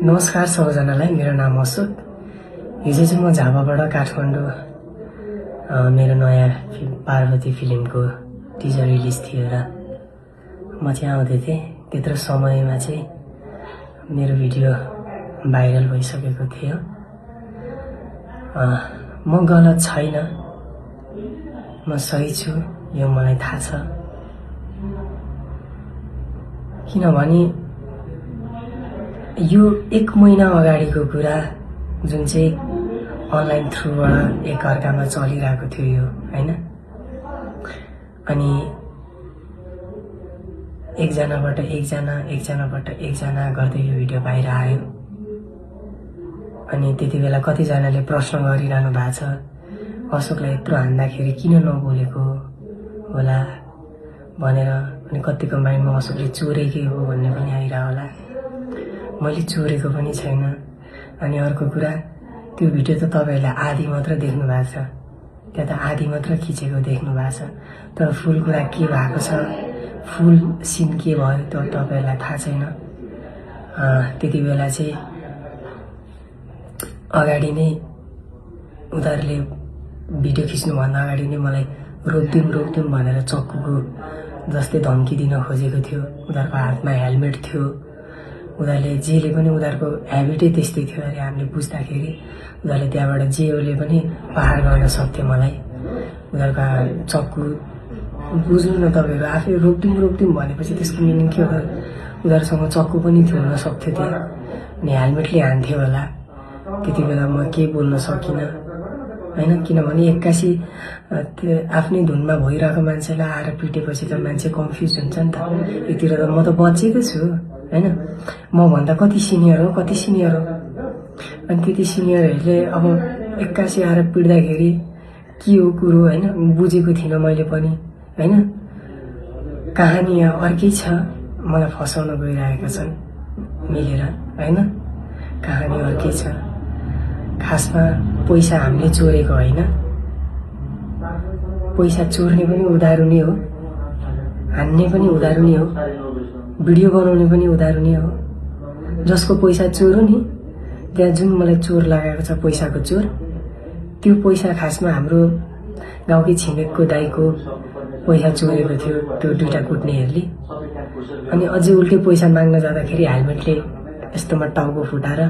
नमस्कार सबैजनालाई, मेरो नाम अशोक। हिजो चाहिँ म झापाबाट काठमाडौँ मेरो नयाँ पार्वती फिल्मको टिजर रिलिज थियो र म चाहिँ आउँदै थिएँ। त्यत्रो समयमा चाहिँ मेरो भिडियो भाइरल भइसकेको थियो। म गलत छैन, म सही छु, यो मलाई थाहा छ। किनभने यो 1 महिना अगाडिको कुरा जुन चाहिँ अनलाइन थ्रुबाट एकअर्कामा चलिरहेको थियो यो, हैन? अनि एकजनाबाट एकजना गर्दै यो भिडियो बाहिर आयो। अनि त्यति बेला कतिजनाले प्रश्न गरिरहनु भएको छ, अशोकलाई यत्रो हान्दाखेरि किन नबोलेको होला भनेर। अनि कतिको माइन्डमा अशोकले चोरेकै हो भन्ने पनि आइरह होला। मैले चोरेको पनि छैन। अनि अर्को कुरा, त्यो भिडियो त तपाईहरुले आधी मात्र देख्नु भएको छ, त्यहाँ त आधी मात्र खिचेको देख्नु भएको छ। तर फुल कुरा के भएको छ, फुल सिन के भयो त्यो तपाईहरुलाई थाहा छैन। त्यति बेला चाहिँ अगाडि नै उनीहरूले भिडियो खिच्नुभन्दा अगाडि नै मलाई रोक्दिउँ भनेर चक्कुको जस्तै धम्की दिन खोजेको थियो। उनीहरूको हातमा हेलमेट थियो। उनीहरूले जेले पनि उनीहरूको ह्याबिटै त्यस्तै थियो अरे हामीले बुझ्दाखेरि। उनीहरूले त्यहाँबाट जेले पनि प्रहार गर्न सक्थ्यो मलाई। उनीहरूको चक्कु बुझ्नु न तपाईहरु, आफै रोक्दिउँ भनेपछि त्यसको मिनिङ के हो? उनीहरूसँग चक्कु पनि थियो हुन सक्थ्यो त्यहाँ। अनि हेलमेटले हान्थ्यो होला। त्यति बेला म केही बोल्न सकिनँ, हैन? किनभने एक्कासी आफ्नै धुनमा भइरहेको मान्छेलाई आएर पिटेपछि त मान्छे कन्फ्युज हुन्छ नि त। यतिर त म त बचेको छु, हैन? म भन्दा कति सिनियर हो। अनि त्यति सिनियरहरूले अब एक्कासी आएर पिट्दाखेरि के हो कुरो, हैन? बुझेको थिइनँ मैले पनि, हैन? कहानी यहाँ अर्कै छ, मलाई फसाउन गइरहेका छन् मिलेर, हैन? कहानी अर्कै छ। खासमा पैसा हामीले चोरेको होइन। पैसा चोर्ने पनि उधारो नै हो, हान्ने पनि उधारो नै हो, भिडियो बनाउने पनि उधारो नै हो। जसको पैसा चोरो नि, त्यहाँ जुन मलाई चोर लागेको छ, पैसाको चोर, त्यो पैसा खासमा हाम्रो गाउँकै छिमेकको दाइको पैसा चोरेको थियो त्यो दुईटा कुट्नेहरूले। अनि अझै उल्टै पैसा माग्न जाँदाखेरि हेलमेटले यस्तोमा टाउको फुटाएर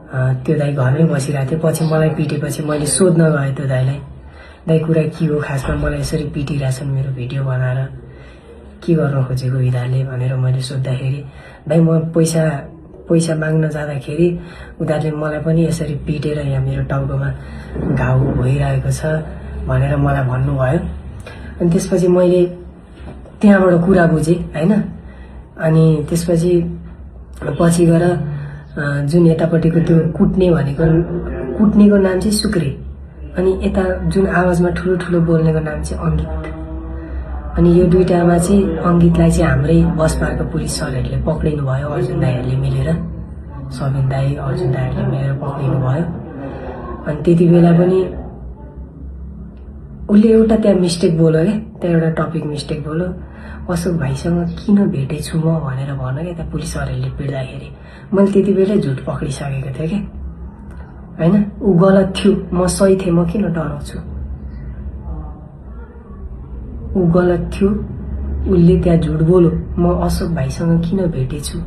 त्यो दाइ घरमै बसिरहेको थियो। पछि मलाई पिटेपछि मैले सोध्न गएँ त्यो दाइलाई, दाइ कुरा के हो, खासमा मलाई यसरी पिटिरहेछन् मेरो भिडियो बनाएर, के गर्न खोजेको यिनीहरूले भनेर मैले सोद्धाखेरि, भाइ म पैसा माग्न जाँदाखेरि उनीहरूले मलाई पनि यसरी पिटेर यहाँ मेरो टाउकोमा घाउ भइरहेको छ भनेर मलाई भन्नुभयो। अनि त्यसपछि मैले त्यहाँबाट कुरा बुझेँ, हैन? अनि त्यसपछि पछि गएर जुन यतापट्टिको त्यो कुट्नेको नाम चाहिँ सुक्रे, अनि यता जुन आवाजमा ठुलो बोल्नेको नाम चाहिँ अङ्गित। अनि यो दुईटामा चाहिँ अङ्गितलाई चाहिँ हाम्रै बस पार्कको पुलिस सरहरूले पक्रिनु भयो, अर्जुन दाइहरूले मिलेर, सबिन दाइ अर्जुन दाइहरूले मिलेर पक्रिनु भयो। अनि त्यति बेला पनि उसले एउटा त्यहाँ मिस्टेक बोल्यो क्या, त्यहाँ एउटा टपिक मिस्टेक बोल्यो, अशोक भाइसँग किन भेटेछु म भनेर भन्यो क्या त्यहाँ पुलिसहरूले पिट्दाखेरि। मैले त्यति बेलै झुट पक्रिसकेको थिएँ क्या, हैन? ऊ गलत थियो, म सही थिएँ, म किन डराउँछु? ऊ गलत थियो, उसले त्यहाँ झुट बोल्यो, म अशोक भाइसँग किन भेटेछु,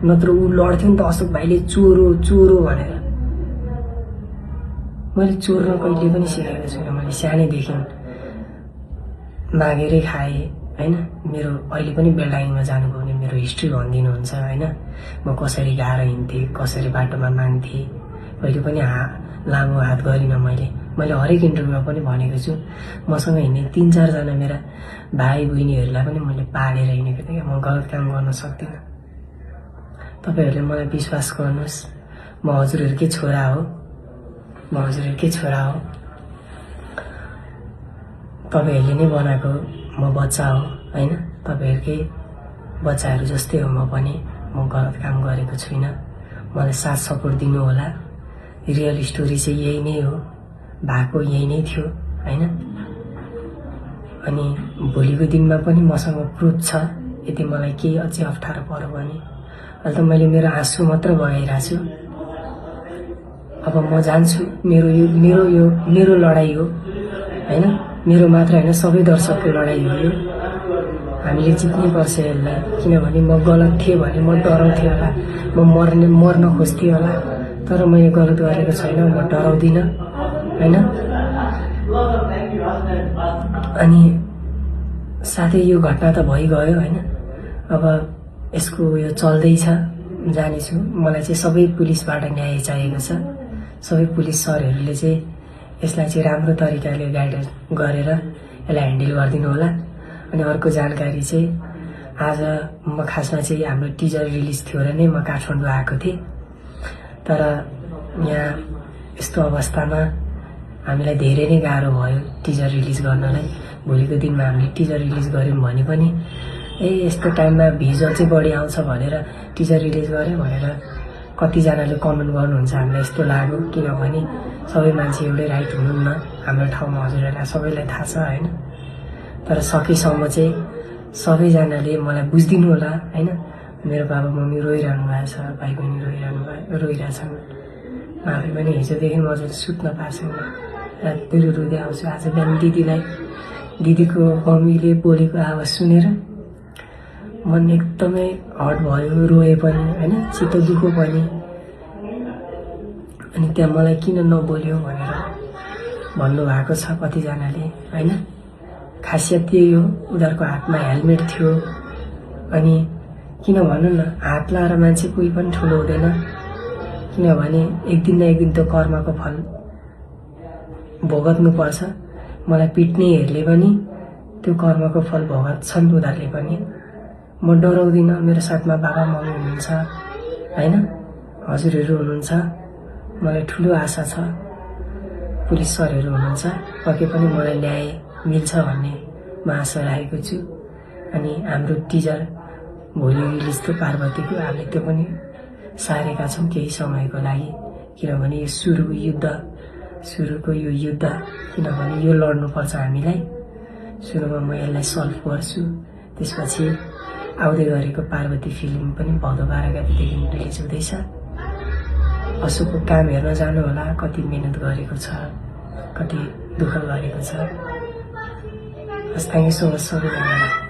नत्र ऊ लड्थ्यो नि त अशोक भाइले चोरो भनेर। मैले चोर्न कहिले पनि सिकेको छुइनँ। मैले सानैदेखि मागेरै खाएँ, हैन? मेरो अहिले पनि बेलडाङमा जानुभयो भने मेरो हिस्ट्री भनिदिनुहुन्छ, हैन? म कसरी गाएर हिँड्थेँ, कसरी बाटोमा माग्थेँ, कहिले पनि लामो हात गरिनँ मैले हरेक इन्टरभ्यूमा पनि भनेको छु। मसँग हिँड्ने 3-4 जना मेरा भाइ बहिनीहरूलाई पनि मैले पालेर हिँडेको थिएँ। म गलत काम गर्न सक्दिनँ। तपाईहरूले मलाई विश्वास गर्नुहोस्, म हजुरहरूकै छोरा हो, तपाईहरूले नै बनाएको म बच्चा हो, हैन? तपाईहरूकै बच्चाहरू जस्तै हो म पनि। म गलत काम गरेको छुइनँ। मलाई साथ सपोर्ट दिनु होला। रियल स्टोरी चाहिँ यही नै हो, भएको यही नै थियो, हैन? अनि भोलिको दिनमा पनि मसँग प्रुफ छ। यदि मलाई केही अझै अप्ठ्यारो पर्यो भने अहिले त मैले मेरो आँसु मात्र बगाइरहेको छु। अब म जान्छु, मेरो लडाई हो हैन, मेरो मात्र हैन, सबै दर्शकको लडाई हो यो। हामीले जित्नै पर्छ यसलाई, किनभने म गलत थिएँ भने म डराउँथेँ होला, म मर्न खोज्थेँ होला, तर मैले गलत गरेको छैन, म डराउँदिनँ हैन। अनि साथै यो घटना त भइगयो हैन, अब यसको यो चल्दैछ, जानेछु। मलाई चाहिँ सबै पुलिसबाट न्याय चाहिएको छ। सबै पुलिस सरहरूले चाहिँ यसलाई चाहिँ राम्रो तरिकाले गाइड गरेर यसलाई ह्यान्डल गरिदिनु होला। अनि अर्को जानकारी चाहिँ आज म खासमा चाहिँ हाम्रो टिजर रिलिज थियो र नै म काठमाडौँ आएको थिएँ, तर यहाँ यस्तो अवस्थामा हामीलाई धेरै नै गाह्रो भयो टिजर रिलिज गर्नलाई। भोलिको दिनमा हामीले टिजर रिलिज गऱ्यौँ भने पनि यस्तो टाइममा भिजुअल चाहिँ बढी आउँछ भनेर टिजर रिलिज गऱ्यो भनेर कतिजनाले कमेन्ट गर्नुहुन्छ। हामीलाई यस्तो लाग्यो, किनभने सबै मान्छे एउटै राइट हुनुहुन्न हाम्रो ठाउँमा, हजुरहरूलाई सबैलाई थाहा छ हैन। तर सकेसम्म चाहिँ सबैजनाले मलाई बुझिदिनु होला हैन। मेरो बाबा मम्मी रोइरहनु भएको छ, भाइ बहिनी रोइरहेछन्। आफै पनि हिजोदेखि मजाले सुत्न पाएको छैन, रातभरि रुँदै आउँछु। आज बिहान दिदीको मम्मीले बोलेको आवाज सुनेर मन एकदमै हट भयो, रोए पनि हैन, चित्त दुखो पनि। अनि त्यहाँ मलाई किन नबोल्यो भनेर भन्नुभएको छ कतिजनाले हैन। खासियत त्यही हो, उनीहरूको हातमा हेलमेट थियो। अनि किन भनौँ न, हात लाएर मान्छे कोही पनि ठुलो हुँदैन, किनभने एक दिन न एक दिन त्यो कर्मको फल भोगत्नु पर्छ। मलाई पिट्नेहरूले पनि त्यो कर्मको फल भोग्छन् उनीहरूले पनि। म डराउँदिनँ, मेरो साथमा बाबा मम्मी हुनुहुन्छ हैन, हजुरहरू हुनुहुन्छ, मलाई ठुलो आशा छ। पुलिस सरहरू हुनुहुन्छ, पक्कै पनि मलाई न्याय मिल्छ भन्ने म आशा राखेको छु। अनि हाम्रो टिजर भोलि रिलिज त पार्वतीको, हामीले त्यो पनि सारेका छौँ केही समयको लागि, किनभने यो सुरुको यो युद्ध, किनभने यो लड्नुपर्छ हामीलाई। सुरुमा म यसलाई सल्भ गर्छु, त्यसपछि आउँदै गरेको पार्वती फिल्म पनि भदौ 12 गतेदेखि रिलिज हुँदैछ। असुको काम हेर्न जानु होला, कति मेहनत गरेको छ, कति दुःख गरेको छ। हस्, थ्याङ्क यू सो मच सबैजनालाई।